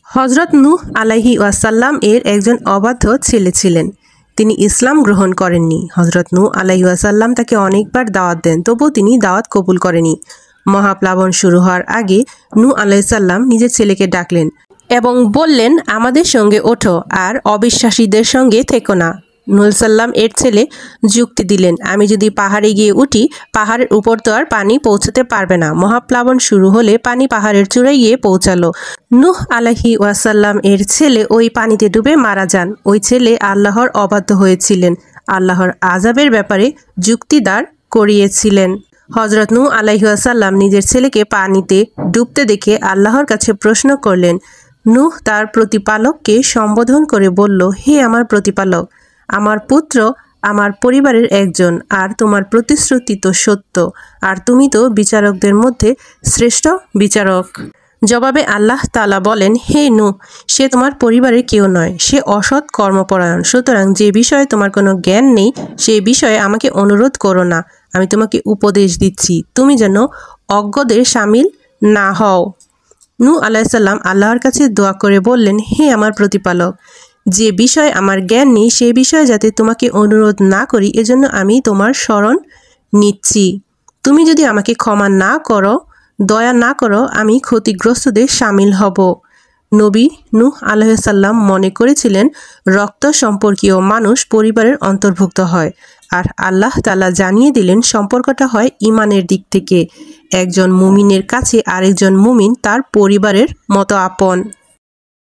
হযরত নূহ আলাইহি ওয়াসাল্লাম এর একজন অবাধ্য ছেলে ছিলেন। তিনি ইসলাম গ্রহণ করেননি। হযরত নূহ আলাইহি ওয়াসাল্লাম তাকে অনেকবার দাওয়াত দেন, তবুও তিনি দাওয়াত কবুল করেনি। মহাপ্লাবন শুরু হওয়ার আগে নূহ আলাইহিস সালাম নিজের ছেলেকে ডাকলেন এবং বললেন, আমাদের সঙ্গে ওঠো আর অবিশ্বাসীদের সঙ্গে থেকো না। নূহ সাল্লাম এর ছেলে যুক্তি দিলেন, আমি যদি পাহাড়ে গিয়ে উঠি, পাহাড়ের উপর তো আর পানি পৌঁছতে পারবে না। মহাপ্লাবন শুরু হলে পানি পাহাড়ের চূড়ায় গিয়ে পৌঁছালো। নূহ আলাইহি ওয়াসাল্লাম এর ছেলে ওই পানিতে ডুবে মারা যান। ওই ছেলে আল্লাহর অবাধ্য হয়েছিলেন, আল্লাহর আযাবের ব্যাপারে যুক্তি দাঁড় করিয়েছিলেন। হযরত নূহ আলাইহি ওয়াসাল্লাম নিজের ছেলেকে পানিতে ডুবতে দেখে আল্লাহর কাছে প্রশ্ন করলেন। নূহ তার প্রতিপালককে সম্বোধন করে বলল, হে আমার প্রতিপালক, আমার পুত্র আমার পরিবারের একজন, আর তোমার প্রতিশ্রুতি তো সত্য, আর তুমি তো বিচারকদের মধ্যে শ্রেষ্ঠ বিচারক। জবাবে আল্লাহ তাআলা বলেন, হে নূহ, সে তোমার পরিবারের কেউ নয়, সে অসৎ কর্মপরায়ণ। সুতরাং যে বিষয়ে তোমার কোনো জ্ঞান নেই, সেই বিষয়ে আমাকে অনুরোধ করো না। আমি তোমাকে উপদেশ দিচ্ছি, তুমি যেন অজ্ঞদের শামিল না হও। নূহ আলাইহিস সালাম আল্লাহর কাছে দোয়া করে বললেন, হে আমার প্রতিপালক, যে বিষয়ে আমার জ্ঞান নেই সেই বিষয়ে যাতে তোমাকে অনুরোধ না করি, এজন্য আমি তোমার শরণ নিচ্ছি। তুমি যদি আমাকে ক্ষমা না করো, দয়া না করো, আমি ক্ষতিগ্রস্তদের শামিল হব। নবী নূহ আলাইহিস সালাম মনে করেছিলেন রক্ত সম্পর্কীয় মানুষ পরিবারের অন্তর্ভুক্ত হয়, আর আল্লাহ তাআলা জানিয়ে দিলেন সম্পর্কটা হয় ঈমানের দিক থেকে। একজন মুমিনের কাছে আরেকজন মুমিন তার পরিবারের মতো আপন।